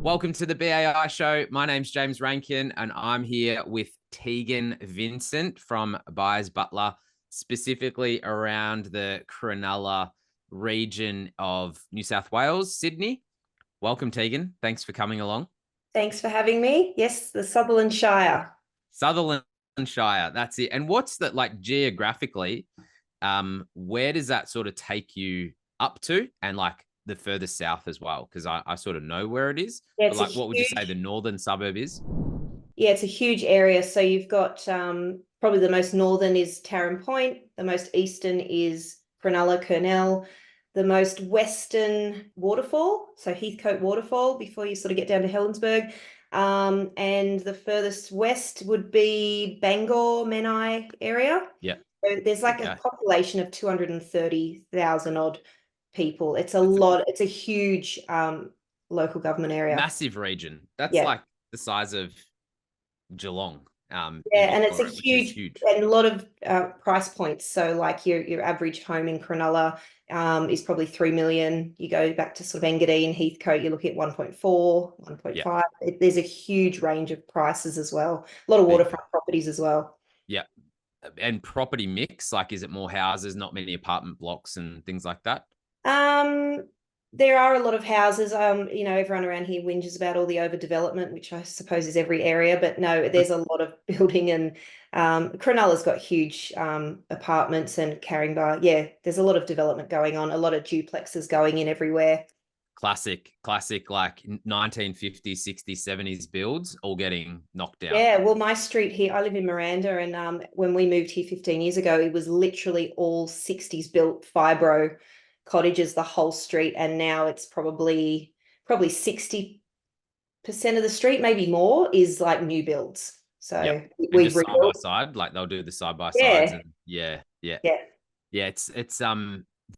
Welcome to the BAI Show. My name's James Rankin, and I'm here with Tegan Vincent from Buyers Butler, specifically around the Cronulla region of New South Wales, Sydney. Welcome, Tegan. Thanks for coming along. Thanks for having me. Yes, the Sutherland Shire. Sutherland Shire, that's it. And what's that like geographically? Where does that sort of take you up to, and like the further south as well? Because I sort of know where it is. Yeah, But like, what would you say the northern suburb is? it's a huge area. So you've got probably the most northern is Tarrant Point, the most eastern is Cronulla, Kurnell, the most western Waterfall, so Heathcote Waterfall before you sort of get down to Helensburgh. And the furthest west would be Bangor, Menai area. Yeah. So there's like a population of 230,000 odd people. It's a lot. It's a huge local government area. Massive region. That's like the size of Geelong. And it's a huge and a lot of price points. So like your average home in Cronulla is probably 3 million. You go back to sort of Engadine, Heathcote, you're looking at 1.4, 1.5. There's a huge range of prices as well. A lot of waterfront properties as well. Yeah. And property mix, like, is it more houses, not many apartment blocks and things like that? There are a lot of houses. Everyone around here whinges about all the overdevelopment, which I suppose is every area, but no, there's a lot of building, and Cronulla's got huge apartments and Caringbah. Yeah, there's a lot of development going on, a lot of duplexes going in everywhere. Classic, like 1950s, 60s, 70s builds all getting knocked down. Yeah, well, my street here, I live in Miranda, and when we moved here 15 years ago, it was literally all 60s built fibro cottages, the whole street, and now it's probably 60% of the street, maybe more, is like new builds. So we've side by side, like they'll do the side by sides. And yeah. It's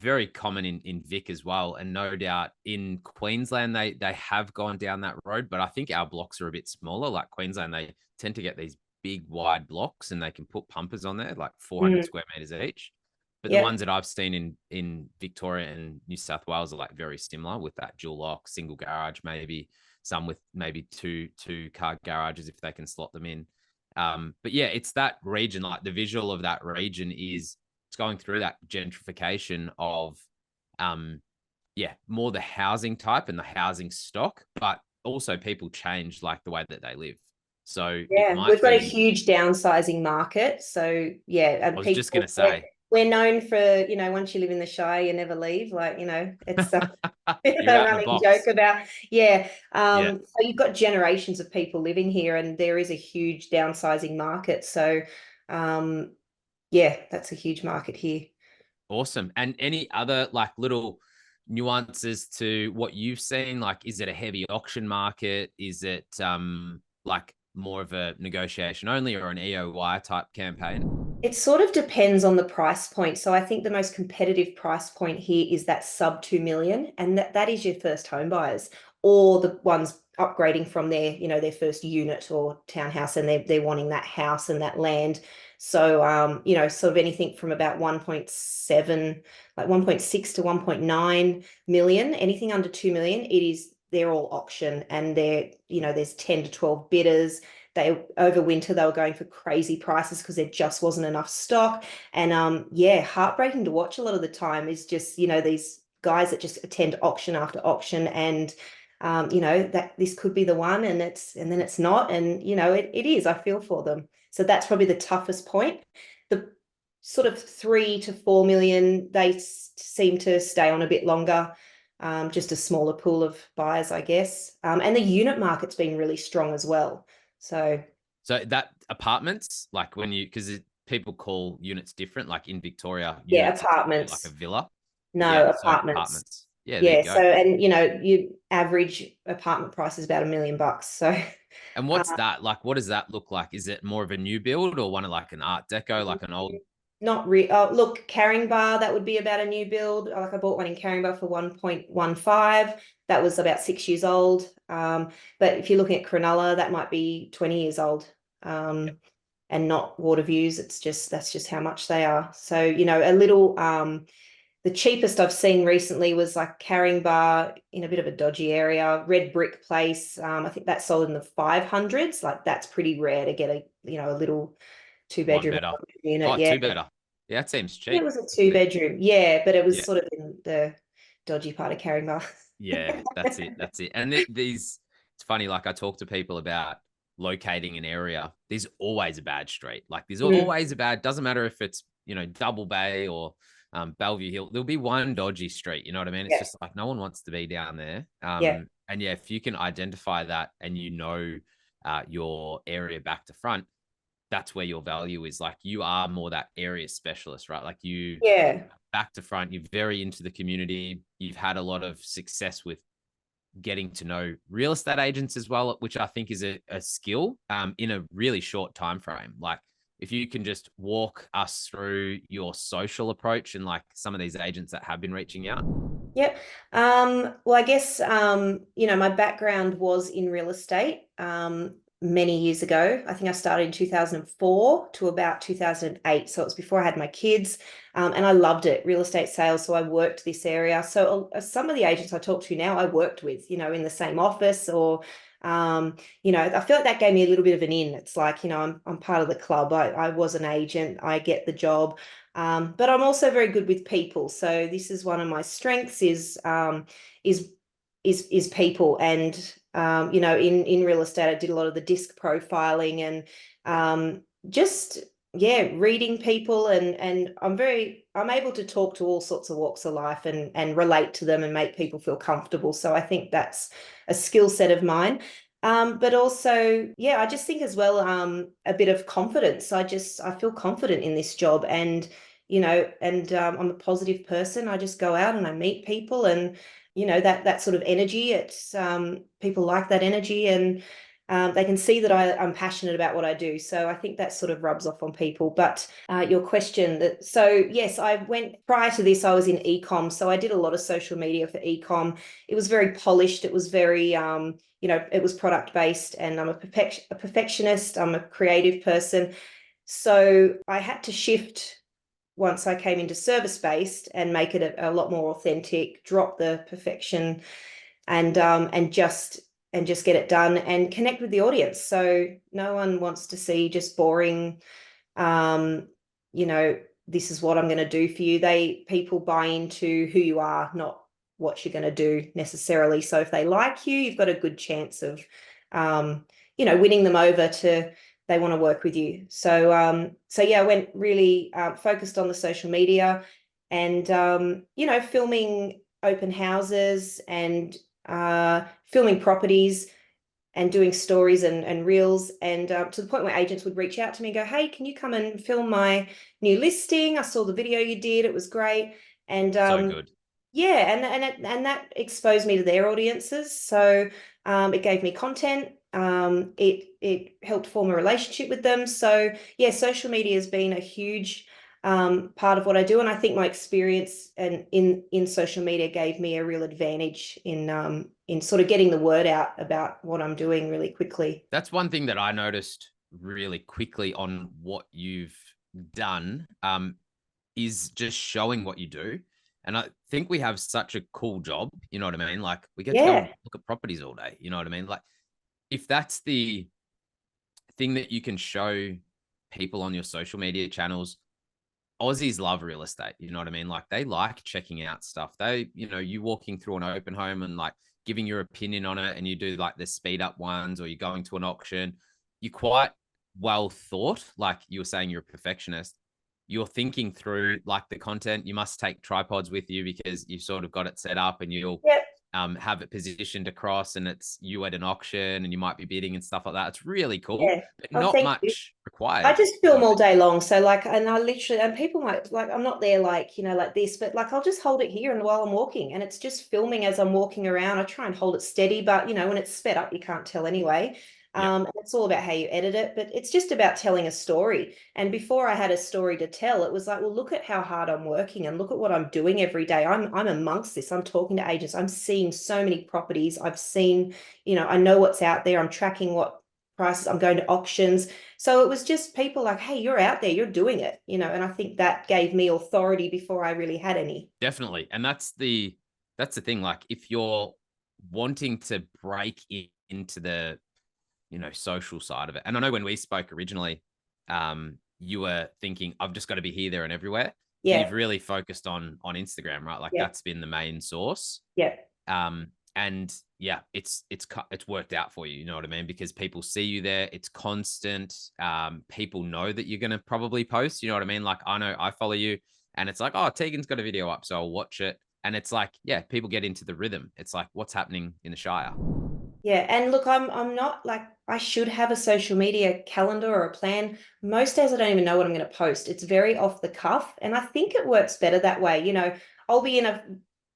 very common in Vic as well, and no doubt in Queensland they have gone down that road, but I think our blocks are a bit smaller. Like Queensland, they tend to get these big wide blocks, and they can put pumpers on there, like 400 square meters each. But the ones that I've seen in Victoria and New South Wales are like very similar, with that dual lock, single garage, maybe some with maybe two car garages if they can slot them in. But yeah, it's that region, like the visual of that region is it's going through that gentrification of more the housing type and the housing stock, but also people change like the way that they live. So we've got a huge downsizing market. So I was just going to say, we're known for, once you live in the Shire, you never leave. Like, it's a running joke about, So you've got generations of people living here, and there is a huge downsizing market. So, that's a huge market here. Awesome. And any other like little nuances to what you've seen? Like, is it a heavy auction market? Is it like more of a negotiation only, or an EOY type campaign? It sort of depends on the price point. So I think the most competitive price point here is that sub 2 million. And that is your first home buyers, or the ones upgrading from their, their first unit or townhouse, and they're wanting that house and that land. So, sort of anything from about 1.7, like 1.6 to 1.9 million, anything under 2 million, they're all auction, and there's 10 to 12 bidders. Over winter, they were going for crazy prices because there just wasn't enough stock. And heartbreaking to watch a lot of the time is just, these guys that just attend auction after auction, and that this could be the one, and then it's not. And it is. I feel for them. So that's probably the toughest point. The sort of 3 to 4 million, they seem to stay on a bit longer. Just a smaller pool of buyers, I guess. And the unit market's been really strong as well. So that apartments, like because people call units different, like in Victoria, apartments, like a villa. No, apartments. There you go. So, and your average apartment price is about $1 million. So, and what's that like? What does that look like? Is it more of a new build, or one of like an Art Deco, like an old? Not really. Oh, look, Caringbah, that would be about a new build. Like I bought one in Caringbah for 1.15. That was about 6 years old. But if you're looking at Cronulla, that might be 20 years old. And not water views. That's just how much they are. So, a little the cheapest I've seen recently was like Caringbah in a bit of a dodgy area, red brick place. I think that sold in the 500s. Like that's pretty rare to get a, a little One two-bedroom better. unit. Oh, Yeah. two better. Yeah, that seems cheap. It was a two-bedroom. Yeah, but it was Yeah. sort of in the dodgy part of Caringbah. Yeah, that's it. That's it. And these, it's funny, like I talk to people about locating an area. There's always a bad street. Like there's always a bad, doesn't matter if it's, Double Bay or Bellevue Hill, there'll be one dodgy street. You know what I mean? It's just like no one wants to be down there. And yeah, if you can identify that and your area back to front, that's where your value is. Like you are more that area specialist, right? Like you back to front, you're very into the community. You've had a lot of success with getting to know real estate agents as well, which I think is a skill in a really short time frame. Like if you can just walk us through your social approach and like some of these agents that have been reaching out. Yep. Well, I guess, my background was in real estate many years ago. I think I started in 2004 to about 2008. So it was before I had my kids. And I loved it, real estate sales. So I worked this area. So some of the agents I talk to now, I worked with, in the same office or, I feel like that gave me a little bit of an in. It's like, I'm part of the club. I was an agent. I get the job. But I'm also very good with people. So this is one of my strengths is people. And in real estate, I did a lot of the disc profiling and reading people and I'm able to talk to all sorts of walks of life and relate to them and make people feel comfortable. So I think that's a skill set of mine. But also, I just think as well, a bit of confidence. I feel confident in this job and, I'm a positive person. I just go out and I meet people and, that sort of energy, it's, people like that energy and, they can see that I'm passionate about what I do. So I think that sort of rubs off on people. But your question yes, prior to this, I was in e-com. So I did a lot of social media for e-com. It was very polished. It was very, it was product based and I'm a perfectionist. I'm a creative person. So I had to shift once I came into service based and make it a lot more authentic, drop the perfection and just get it done and connect with the audience. So no one wants to see just boring, this is what I'm going to do for you. People buy into who you are, not what you're going to do necessarily. So if they like you, you've got a good chance of, winning them over to, they want to work with you. So, I went really focused on the social media and, filming open houses and filming properties and doing stories and reels and to the point where agents would reach out to me and go, hey, can you come and film my new listing? I saw the video you did. It was great. And so good. Yeah, and that exposed me to their audiences. So it gave me content. It helped form a relationship with them. So yeah, social media has been a huge part of what I do, and I think my experience and in social media gave me a real advantage in sort of getting the word out about what I'm doing really quickly. That's one thing that I noticed really quickly on what you've done is just showing what you do. And I think we have such a cool job, you know what I mean? Like we get to go look at properties all day, you know what I mean? Like if that's the thing that you can show people on your social media channels, Aussies love real estate, you know what I mean? Like they like checking out stuff. They, you walking through an open home and like giving your opinion on it and you do like the speed up ones or you're going to an auction, you're quite well thought. Like you were saying, you're a perfectionist. You're thinking through like the content. You must take tripods with you because you've sort of got it set up and you'll have it positioned across and it's you at an auction and you might be bidding and stuff like that. It's really cool, but not much required. I just film all day long. So like, and I literally, and people might like, I'm not there like, like this, but like, I'll just hold it here and while I'm walking and it's just filming as I'm walking around. I try and hold it steady, but when it's sped up, you can't tell anyway. And it's all about how you edit it, but it's just about telling a story. And before I had a story to tell, it was like, well, look at how hard I'm working and look at what I'm doing every day. I'm amongst this. I'm talking to agents. I'm seeing so many properties. I've seen, I know what's out there. I'm tracking what prices. I'm going to auctions. So it was just people like, hey, you're out there, you're doing it, you know, and I think that gave me authority before I really had any. Definitely. And that's the thing. Like, if you're wanting to break into the, you know, social side of it. And I know when we spoke originally, you were thinking, I've just got to be here, there, and everywhere. But Yeah. you've really focused on Instagram, right? Like, Yeah. that's been the main source. Yeah. And yeah, it's worked out for you. You know what I mean? Because people see you there. It's constant. People know that you're going to probably post. You know what I mean? Like, I know I follow you, and it's like, oh, Tegan's got a video up, so I'll watch it. And it's like, yeah, people get into the rhythm. It's like, what's happening in the Shire? Yeah, and look, I'm not like, I should have a social media calendar or a plan. Most days I don't even know what I'm going to post. It's very off the cuff, and I think it works better that way. You know, I'll be in a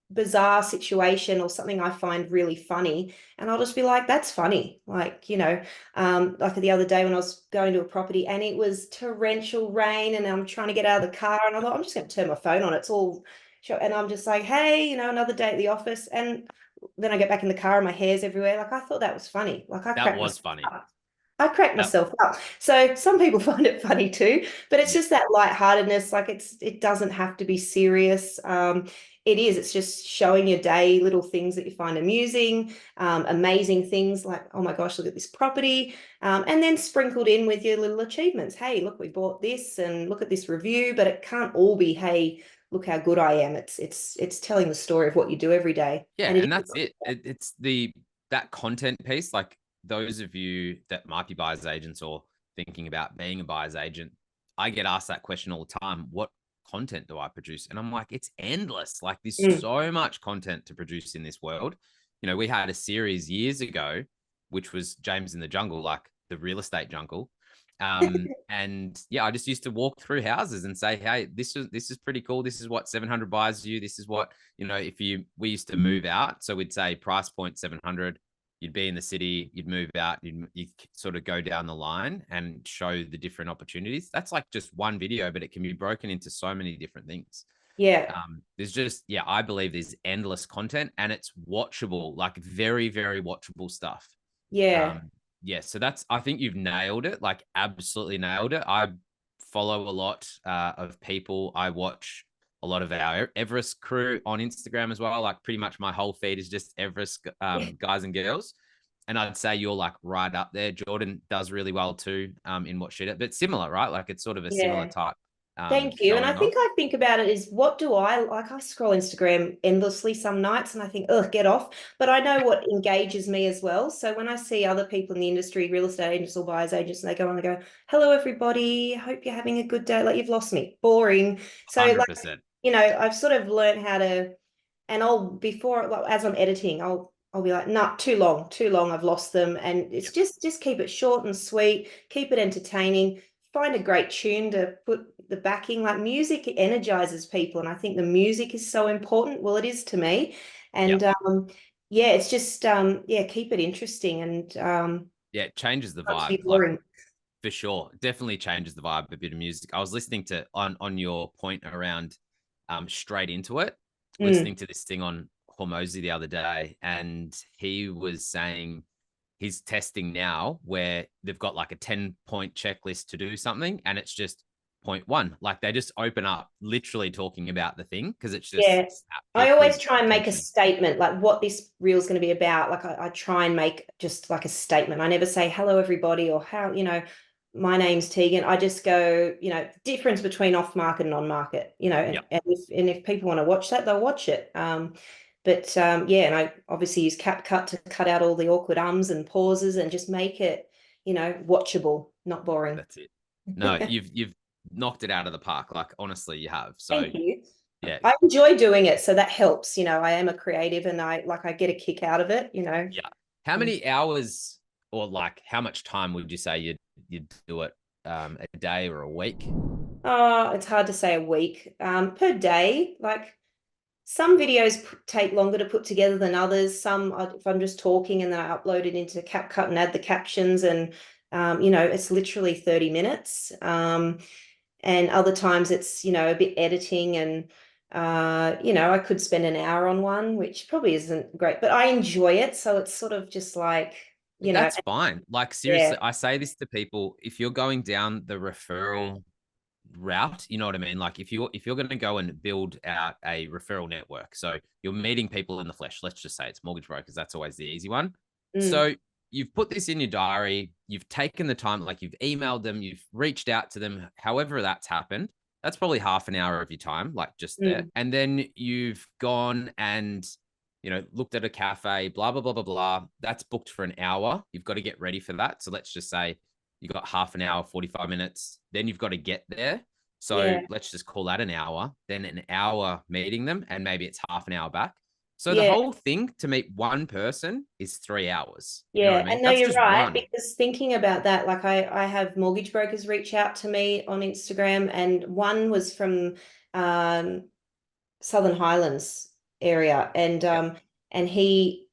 bizarre situation or something I find really funny, and I'll just be like, that's funny. Like, you know, like the other day when I was going to a property and it was torrential rain and I'm trying to get out of the car and I thought, I'm just going to turn my phone on. It's all, and I'm just like, hey, you know, another day at the office. And then I get back in the car and my hair's everywhere. Like, I thought that was funny. Like, That was funny. I cracked That, myself up. So some people find it funny too, but it's yeah. just that lightheartedness. Like, it doesn't have to be serious. It's just showing your day, little things that you find amusing, amazing things like, oh my gosh, look at this property. And then sprinkled in with your little achievements. Hey, look, we bought this, and look at this review, but it can't all be, hey, look how good I am. It's telling the story of what you do every day. Yeah, And and that's it. It's that content piece. Like, those of you that might be buyers agents or thinking about being a buyer's agent, I get asked that question all the time. What content do I produce? And I'm like, it's endless. Like, there's so much content to produce in this world. You know, we had a series years ago, which was James in the Jungle, like the real estate jungle. And yeah, I just used to walk through houses and say, hey, this is pretty cool. This is what 700 buys you. This is what, you know, we used to move out. So we'd say price point 700, you'd be in the city, you'd move out, you'd sort of go down the line and show the different opportunities. That's like just one video, but it can be broken into so many different things. Yeah. There's just, yeah, I believe there's endless content and it's watchable, like very, very watchable stuff. Yeah. Yeah, so I think you've nailed it, like absolutely nailed it. I follow a lot of people. I watch a lot of our Everest crew on Instagram as well. Like, pretty much my whole feed is just Everest guys and girls. And I'd say you're like right up there. Jordan does really well too in what she did, but similar, right? Like, it's sort of a similar type. Thank you. And I think about it is, what do I like? I scroll Instagram endlessly some nights and I think, oh, get off. But I know what engages me as well. So when I see other people in the industry, real estate agents or buyers agents, and they go on and go, hello, everybody. Hope you're having a good day. Like, you've lost me. Boring. So 100%. like, you know, I've sort of learned how to, and as I'm editing, I'll be like, nah, too long. I've lost them. And it's just keep it short and sweet, keep it entertaining, find a great tune to put the backing. Like, music energizes people, and I think the music is so important. Well, it is to me. And yeah, it's just keep it interesting, and yeah, it changes the vibe. Like, for sure, definitely changes the vibe. A bit of music. I was listening to on your point around straight into it, listening to this thing on Hormozy the other day, and he was saying he's testing now where they've got like a 10-point checklist to do something, and it's just point one. Like, they just open up literally talking about the thing because it's just I always try and make a statement, like what this reel is going to be about. Like, I try and make just like a statement. I never say hello everybody or how, you know, my name's Tegan. I just go, you know, difference between off market and on market, you know, and if people want to watch that, they'll watch it. And I obviously use CapCut to cut out all the awkward ums and pauses and just make it, you know, watchable, not boring. That's it. No, you've knocked it out of the park. Like, honestly, you have. So thank you. Yeah, I enjoy doing it, so that helps. You know, I am a creative, and I get a kick out of it. You know. Yeah. How many hours, or like how much time would you say you'd do it a day or a week? It's hard to say a week. Per day, like, some videos take longer to put together than others. Some, if I'm just talking and then I upload it into CapCut and add the captions, and you know, it's literally 30 minutes. And other times it's, you know, a bit editing, and you know, I could spend an hour on one, which probably isn't great, but I enjoy it. So it's sort of just like, That's fine. Like, seriously, yeah. I say this to people, if you're going down the referral route, you know what I mean? Like, if you're going to go and build out a referral network, so you're meeting people in the flesh, let's just say it's mortgage brokers, that's always the easy one. So you've put this in your diary, you've taken the time, like you've emailed them, you've reached out to them, however that's happened. That's probably half an hour of your time, like just there. And then you've gone and, looked at a cafe, blah, blah, blah, blah, blah. That's booked for an hour. You've got to get ready for that. So let's just say you got half an hour, 45 minutes. Then you've got to get there. So let's just call that an hour, then an hour meeting them, and maybe it's half an hour back. So the whole thing to meet one person is 3 hours. Yeah. You know what I mean? And no, That's you're just right. one. Because thinking about that, like I have mortgage brokers reach out to me on Instagram, and one was from Southern Highlands area. And he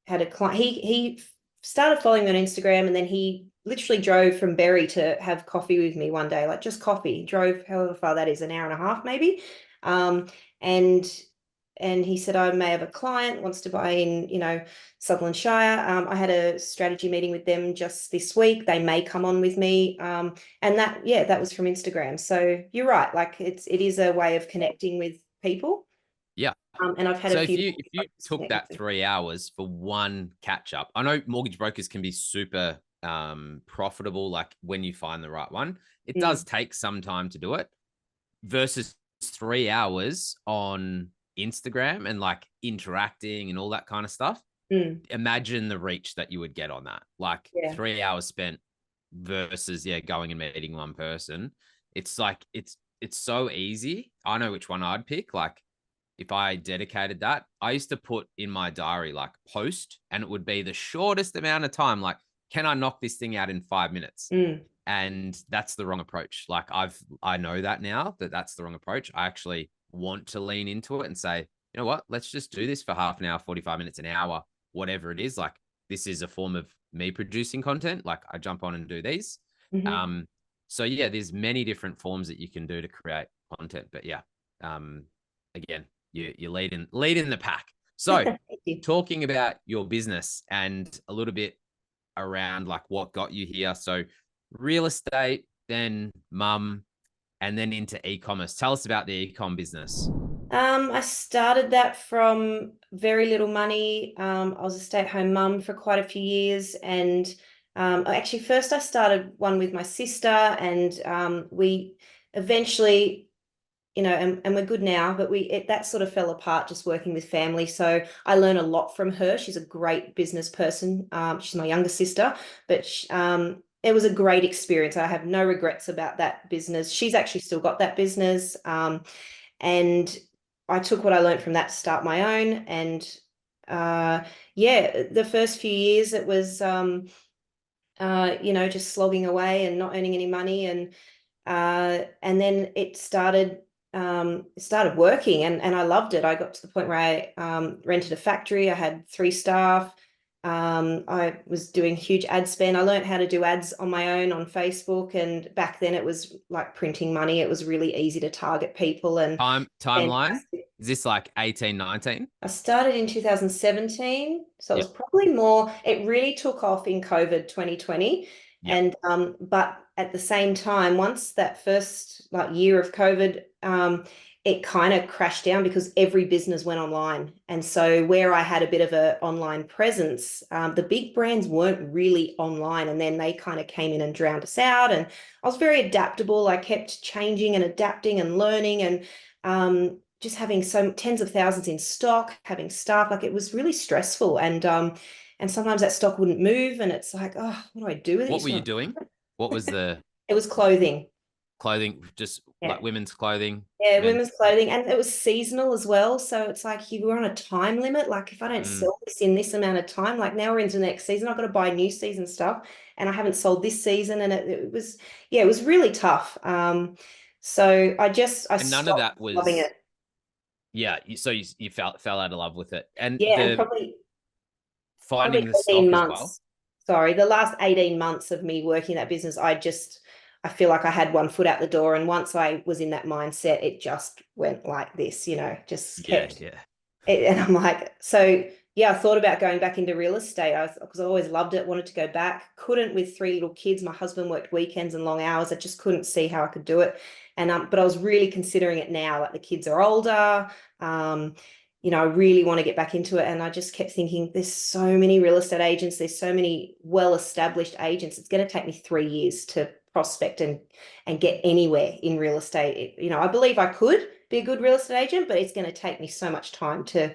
had a client, he started following me on Instagram, and then he literally drove from Berry to have coffee with me one day, like just coffee, drove however far that is, an hour and a half maybe. And he said, I may have a client wants to buy in, Sutherland Shire. I had a strategy meeting with them just this week. They may come on with me. And that was from Instagram. So you're right. Like it is a way of connecting with people. Yeah. And I've had so a few. if you took that 3 hours for one catch up, I know mortgage brokers can be super profitable. Like when you find the right one, it does take some time to do it versus 3 hours on Instagram and like interacting and all that kind of stuff. Imagine the reach that you would get on that. Like 3 hours spent versus going and meeting one person. It's like it's so easy. I know which one I'd pick. Like if I dedicated that, I used to put in my diary like post, and it would be the shortest amount of time. Like, can I knock this thing out in 5 minutes? And that's the wrong approach. Like I know that now that's the wrong approach. I actually want to lean into it and say, you know what, let's just do this for half an hour, 45 minutes, an hour, whatever it is. Like this is a form of me producing content. Like I jump on and do these. So there's many different forms that you can do to create content, but again, you lead in the pack. So talking about your business and a little bit around like what got you here. So real estate, then mum, and then into e-commerce. Tell us about the e-com business. I started that from very little money. I was a stay-at-home mum for quite a few years. And actually first I started one with my sister, and we eventually, and we're good now, but that sort of fell apart just working with family. So I learned a lot from her. She's a great business person. She's my younger sister, but it was a great experience. I have no regrets about that business. She's actually still got that business. And I took what I learned from that to start my own. And the first few years it was, just slogging away and not earning any money. And then it started working, and I loved it. I got to the point where I rented a factory. I had 3 staff. I was doing huge ad spend. I learned how to do ads on my own on Facebook, and back then it was like printing money. It was really easy to target people. And timeline, is this like 18, 19? I started in 2017, so it was probably more. It really took off in COVID 2020. And but at the same time, once that first year of COVID, it kind of crashed down because every business went online. And so where I had a bit of an online presence, the big brands weren't really online, and then they kind of came in and drowned us out. And I was very adaptable. I kept changing and adapting and learning, and just having tens of thousands in stock, having staff, like it was really stressful. And sometimes that stock wouldn't move, and it's like, oh, what do I do with it? What were you doing? What was the... It was clothing. Clothing, just like women's clothing. Yeah, women's clothing. And it was seasonal as well. So it's like you were on a time limit. Like if I don't sell this in this amount of time, like now we're into the next season, I've got to buy new season stuff, and I haven't sold this season. And it was really tough. So I none of that was loving it. Yeah. So you fell out of love with it. And and probably finding the stock as well. Sorry, the last 18 months of me working that business, I feel like I had one foot out the door. And once I was in that mindset, it just went like this, just kept. And I'm like, so yeah, I thought about going back into real estate because I always loved it, wanted to go back, couldn't with 3 little kids. My husband worked weekends and long hours. I just couldn't see how I could do it. And but I was really considering it now, like the kids are older. I really want to get back into it. And I just kept thinking, there's so many real estate agents, there's so many well-established agents. It's going to take me 3 years to prospect and get anywhere in real estate. I believe I could be a good real estate agent, but it's going to take me so much time to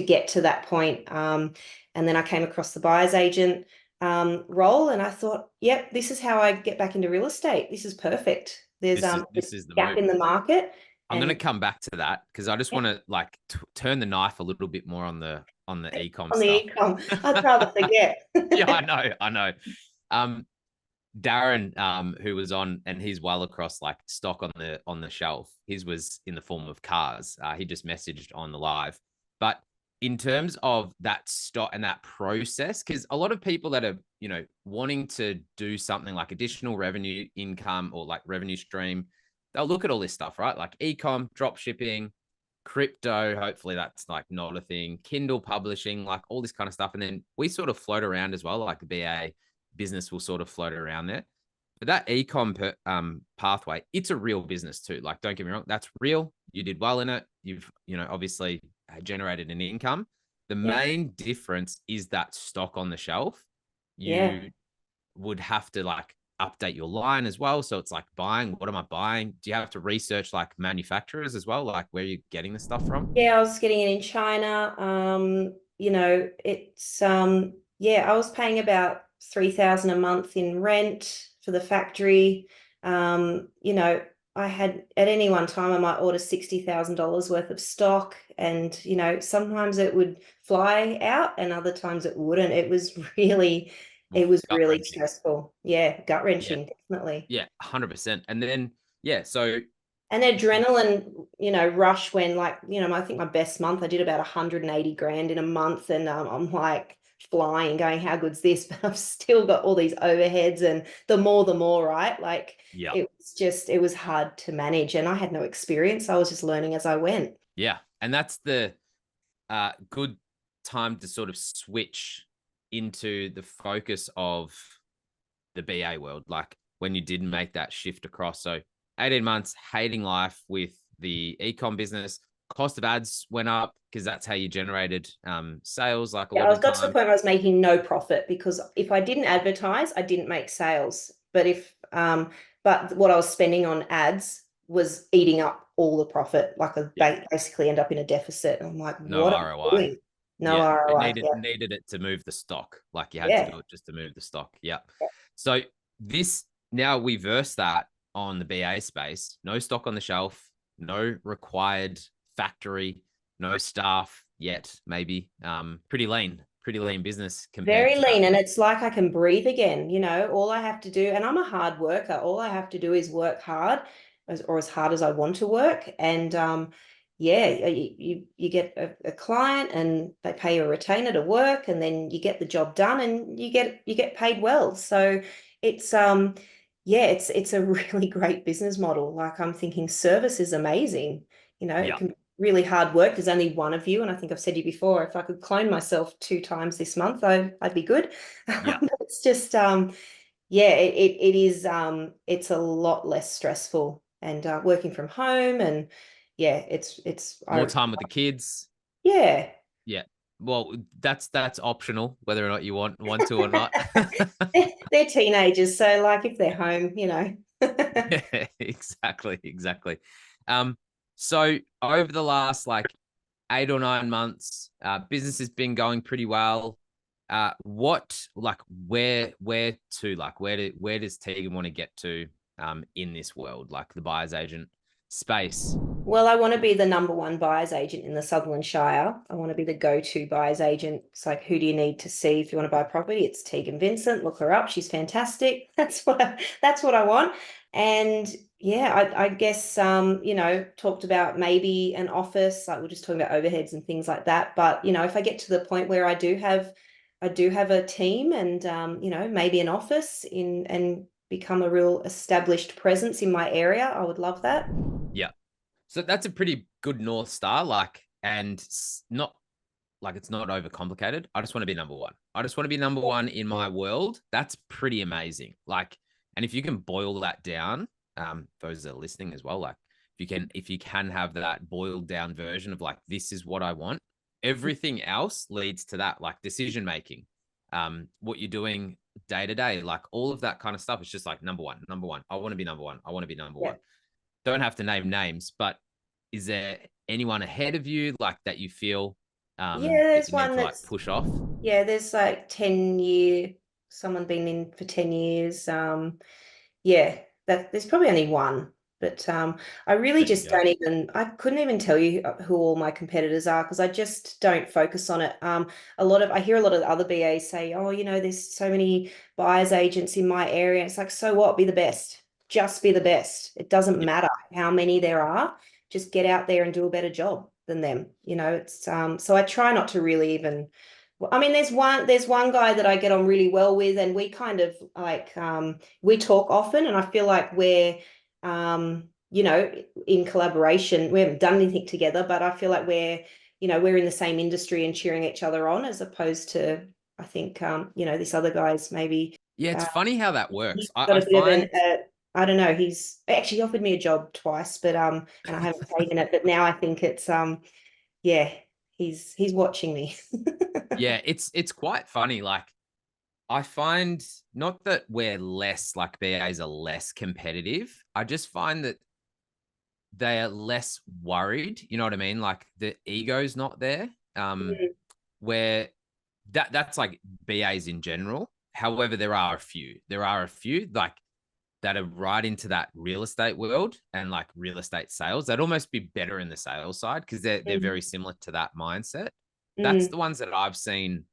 get to that point. And then I came across the buyer's agent role, and I thought, yep, this is how I get back into real estate. This is perfect. There's this is the gap in the market. I'm going to come back to that because I just want to like turn the knife a little bit more on the e-com stuff. I'd rather forget. Yeah, I know. Darren, who was on, and he's well across like stock on the shelf. His was in the form of cars. He just messaged on the live. But in terms of that stock and that process, because a lot of people that are, wanting to do something like additional revenue income or like revenue stream, they'll look at all this stuff, right? Like e-com, drop shipping, crypto. Hopefully that's like not a thing. Kindle publishing, like all this kind of stuff. And then we sort of float around as well, like the BA business will sort of float around there. But that e-com pathway, it's a real business too. Like, don't get me wrong, that's real. You did well in it. You've, obviously generated an income. The main difference is that stock on the shelf. You would have to like update your line as well. So it's like buying, what am I buying? Do you have to research like manufacturers as well? Like where are you getting the stuff from? Yeah, I was getting it in China. It's I was paying about 3,000 a month in rent for the factory. I had at any one time I might order $60,000 worth of stock, and sometimes it would fly out and other times it wouldn't. It was really stressful. Yeah, gut wrenching, definitely. Yeah, 100%. And then so an adrenaline, rush when I think my best month I did about 180 grand in a month, and I'm like flying, going, how good's this? But I've still got all these overheads, and the more, right? Like it was hard to manage, and I had no experience. I was just learning as I went. Yeah. And that's the good time to sort of switch into the focus of the BA world. Like when you did make that shift across. So 18 months, hating life with the e-com business, cost of ads went up because that's how you generated sales. Like I got to the point where I was making no profit, because if I didn't advertise, I didn't make sales. But but what I was spending on ads was eating up all the profit. Like I basically end up in a deficit. I'm like, no what ROI. am I doing? No ROI. Needed it to move the stock. Like you had to do it just to move the stock. Yeah. So now we verse that on the BA space. No stock on the shelf, no required factory, no staff yet, maybe. Pretty lean business. Very lean. And it's like I can breathe again. All I have to do, and I'm a hard worker, all I have to do is work hard, or as hard as I want to work. And you get a client and they pay you a retainer to work, and then you get the job done and you get paid well. So it's it's a really great business model. Like I'm thinking service is amazing. It can be really hard work. There's only one of you, and I think I've said to you before, if I could clone myself 2 times this month, I'd be good. It's just it is it's a lot less stressful, and working from home, and it's more time with the kids. Yeah. Well, that's optional whether or not you want to or not. They're teenagers, so like if they're home, Yeah, exactly. So over the last like 8 or 9 months, business has been going pretty well. Where does Tegan want to get to in this world, like the buyer's agent space? Well, I want to be the #1 buyer's agent in the Sutherland Shire. I want to be the go-to buyer's agent. It's like, who do you need to see if you want to buy a property? It's Tegan Vincent. Look her up. She's fantastic. That's what I want. And I guess talked about maybe an office. Like we're just talking about overheads and things like that. But if I get to the point where I do have a team, and maybe an office and become a real established presence in my area, I would love that. Yeah. So that's a pretty good North Star, like, and not like it's not overcomplicated. I just want to be number one. I just want to be number one in my world. That's pretty amazing. Like, and if you can boil that down, those that are listening as well, like if you can have that boiled down version of like, this is what I want, everything else leads to that, like decision making, what you're doing day to day, like all of that kind of stuff. It's just like number one, number one. I want to be number one. I want to be number one. Don't have to name names, but is there anyone ahead of you like that you feel that there's you need one to like that's push off? there's like 10-year, someone been in for 10 years. That there's probably only one, but I really just don't even, I couldn't even tell you who all my competitors are because I just don't focus on it. I hear a lot of other BAs say, oh, there's so many buyers agents in my area. It's like, so what? Be the best. Just be the best. It doesn't matter how many there are. Just get out there and do a better job than them. It's so I try not to really even. I mean, there's one guy that I get on really well with, and we kind of like we talk often, and I feel like we're in collaboration. We haven't done anything together, but I feel like we're in the same industry and cheering each other on, as opposed to, I think this other guy's maybe. Yeah, it's funny how that works. He's got a bit of I don't know. He's actually offered me a job twice, but and I haven't taken it. But now I think it's he's watching me. Yeah, it's quite funny. Like I find not that we're less, like BAs are less competitive. I just find that they are less worried. You know what I mean? Like the ego's not there. Where that's like BAs in general. However, there are a few like that are right into that real estate world and like real estate sales. They'd almost be better in the sales side because they're very similar to that mindset. That's the ones that I've seen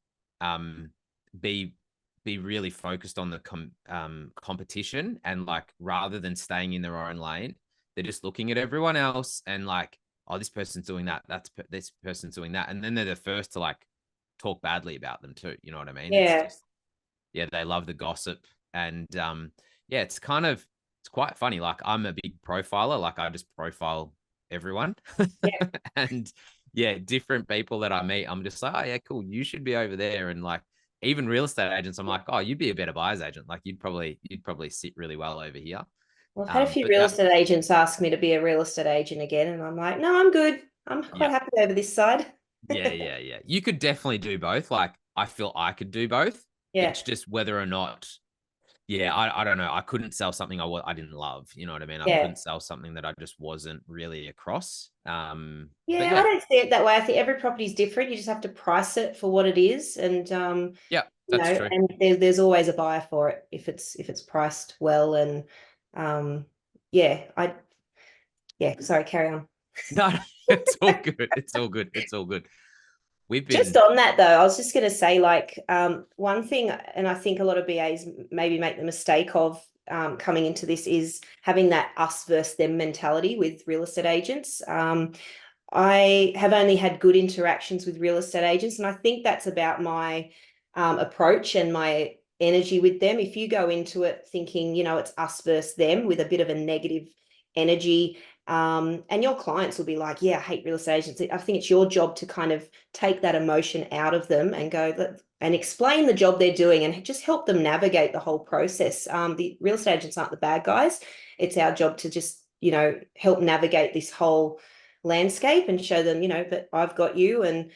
be really focused on the competition, and like rather than staying in their own lane, they're just looking at everyone else and like, oh, this person's doing that, this person's doing that, and then they're the first to like talk badly about them too. You know what I mean? It's just, they love the gossip. And it's quite funny. Like I'm a big profiler. Like I just profile everyone. And different people that I meet, I'm just like, oh yeah, cool, you should be over there. And like even real estate agents, I'm like, oh, you'd be a better buyer's agent. Like you'd probably sit really well over here. Well, I've had a few real estate agents ask me to be a real estate agent again, and I'm like, no, I'm good. I'm quite happy over this side. Yeah. You could definitely do both. Like I feel I could do both. It's just whether or not, I don't know. I couldn't sell something I didn't love. You know what I mean? I couldn't sell something that I just wasn't really across. I don't see it that way. I think every property is different. You just have to price it for what it is, and that's true. And there's always a buyer for it if it's priced well. And sorry, carry on. No, it's all good. It's all good. It's all good. We've been just on that though. I was just going to say, like, one thing, and I think a lot of BAs maybe make the mistake of coming into this, is having that us versus them mentality with real estate agents. I have only had good interactions with real estate agents, and I think that's about my approach and my energy with them. If you go into it thinking, it's us versus them with a bit of a negative energy, and your clients will be like, yeah, I hate real estate agents. I think it's your job to kind of take that emotion out of them and go and explain the job they're doing and just help them navigate the whole process. The real estate agents aren't the bad guys. It's our job to just, help navigate this whole landscape and show them, that I've got you. And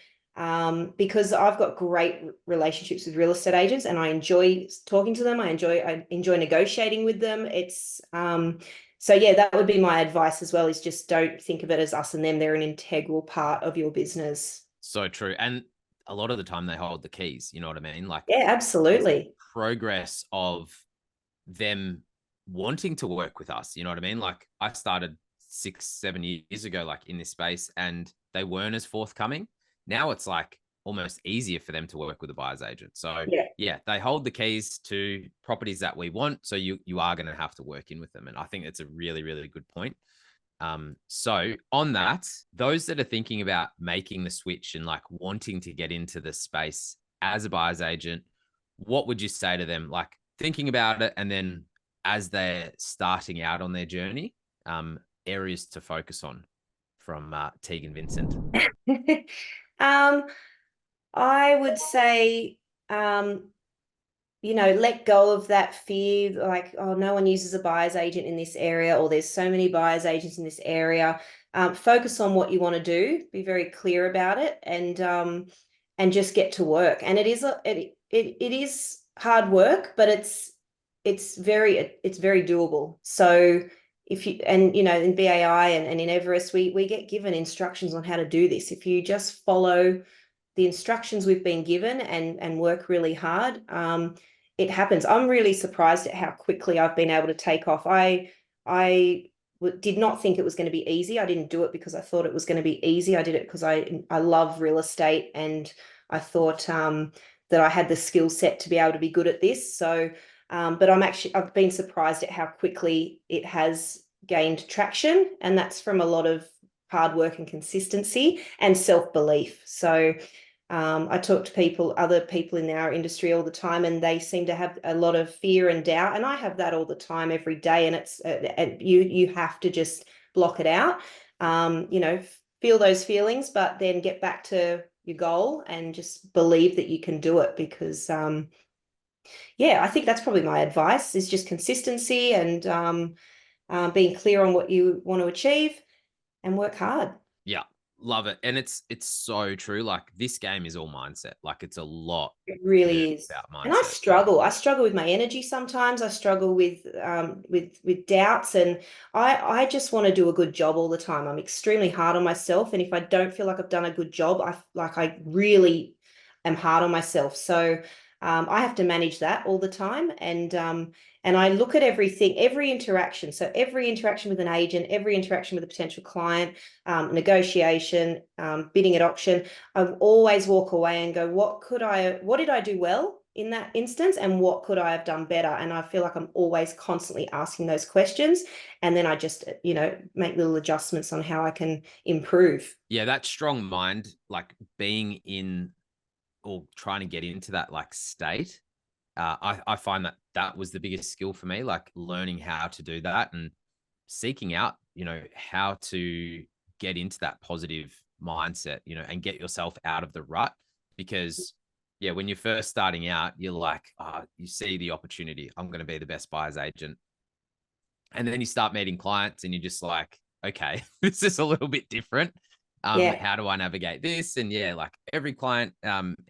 because I've got great relationships with real estate agents and I enjoy talking to them, I enjoy negotiating with them. It's so that would be my advice as well, is just don't think of it as us and them. They're an integral part of your business. So true. And a lot of the time they hold the keys, you know what I mean? Like, absolutely. Progress of them wanting to work with us, you know what I mean? Like I started 6-7 years ago, like in this space, and they weren't as forthcoming. Now it's like almost easier for them to work with a buyer's agent. So they hold the keys to properties that we want. So you are going to have to work in with them. And I think it's a really, really good point. So on that, those that are thinking about making the switch and like wanting to get into the space as a buyer's agent, what would you say to them? Like thinking about it, and then as they're starting out on their journey, areas to focus on from Tegan Vincent. I would say, let go of that fear, like, oh, no one uses a buyer's agent in this area, or there's so many buyer's agents in this area. Focus on what you want to do, be very clear about it, and just get to work. And it is hard work, but it's very doable. So if you, and in BAI and in Everest, we get given instructions on how to do this. If you just follow the instructions we've been given and work really hard, it happens. I'm really surprised at how quickly I've been able to take off. I did not think it was going to be easy. I didn't do it because I thought it was going to be easy. I did it because I love real estate, and I thought that I had the skill set to be able to be good at this. So, but I've been surprised at how quickly it has gained traction, and that's from a lot of hard work and consistency and self-belief. So I talk to other people in our industry all the time, and they seem to have a lot of fear and doubt. And I have that all the time, every day. And it's you have to just block it out, feel those feelings, but then get back to your goal and just believe that you can do it. Because, I think that's probably my advice, is just consistency and being clear on what you want to achieve and work hard. Yeah. Love it. And it's so true. Like, this game is all mindset. Like, it's a lot. It really is. About mindset. And I struggle with my energy sometimes. I struggle with doubts, and I just want to do a good job all the time. I'm extremely hard on myself, and if I don't feel like I've done a good job, I really am hard on myself. So I have to manage that all the time, and I look at everything, every interaction. So every interaction with an agent, every interaction with a potential client, negotiation, bidding at auction, I always walk away and go, what did I do well in that instance, and what could I have done better? And I feel like I'm always constantly asking those questions, and then I just, make little adjustments on how I can improve. Yeah, that strong mind, like being in or trying to get into that like state. I find that was the biggest skill for me, like learning how to do that and seeking out, how to get into that positive mindset, and get yourself out of the rut. Because when you're first starting out, you're like, you see the opportunity, I'm going to be the best buyer's agent. And then you start meeting clients and you're just like, okay, this is a little bit different. How do I navigate this? And like every client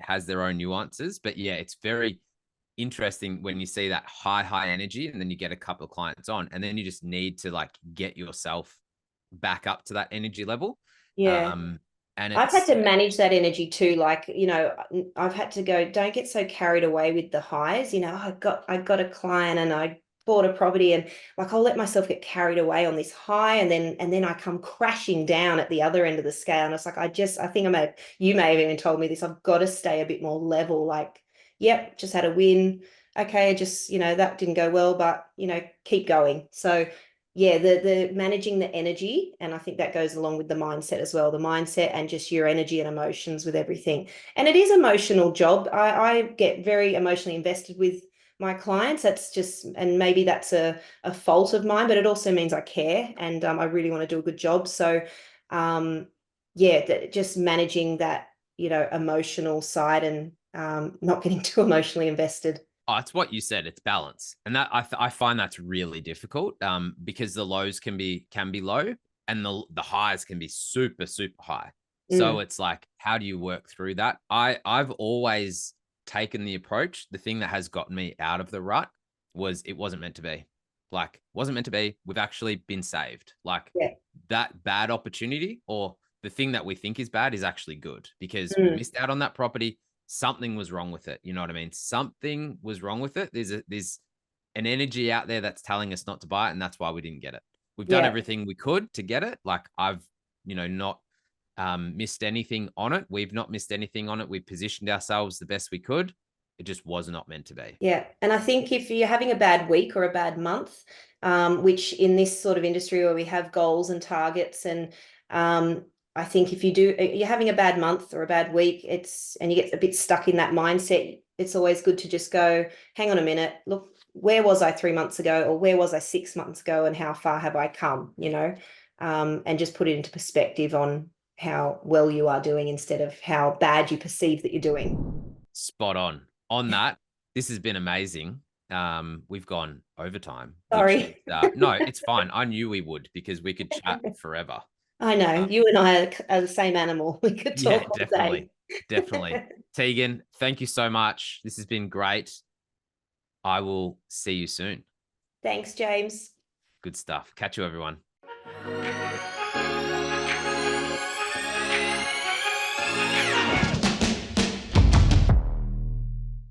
has their own nuances, but it's very interesting when you see that high energy, and then you get a couple of clients on, and then you just need to like get yourself back up to that energy level. And I've had to manage that energy too. Like, I've had to go, don't get so carried away with the highs. I got a client and I bought a property, and like, I'll let myself get carried away on this high, and then I come crashing down at the other end of the scale. And it's like, I think you may have even told me this, I've got to stay a bit more level. Like, yep, just had a win. Okay, just, that didn't go well, but, keep going. So the managing the energy, and I think that goes along with the mindset as well, the mindset and just your energy and emotions with everything. And it is an emotional job. I get very emotionally invested with my clients. That's just, and maybe that's a fault of mine, but it also means I care, and I really want to do a good job. So just managing that, emotional side, and not getting too emotionally invested. Oh, it's what you said. It's balance, and that I find that's really difficult. Because the lows can be low, and the highs can be super high. So it's like, how do you work through that? I've always taken the approach. The thing that has gotten me out of the rut was, it wasn't meant to be. Like, wasn't meant to be. We've actually been saved. Like, that bad opportunity, or the thing that we think is bad, is actually good, because we missed out on that property. Something was wrong with it. You know what I mean? Something was wrong with it. There's an energy out there that's telling us not to buy it, and that's why we didn't get it. We've done everything we could to get it. Like, I've, not missed anything on it. We've not missed anything on it. We've positioned ourselves the best we could. It just was not meant to be. Yeah. And I think if you're having a bad week or a bad month, which in this sort of industry where we have goals and targets, and I think if you're having a bad month or a bad week, and you get a bit stuck in that mindset, it's always good to just go, hang on a minute, look, where was I 3 months ago, or where was I 6 months ago, and how far have I come, and just put it into perspective on how well you are doing instead of how bad you perceive that you're doing. Spot on. On that, this has been amazing. We've gone overtime. Sorry. No, it's fine. I knew we would because we could chat forever. I know. You and I are the same animal. We could talk all definitely. day. Definitely. Tegan, thank you so much. This has been great. I will see you soon. Thanks, James. Good stuff. Catch you, everyone.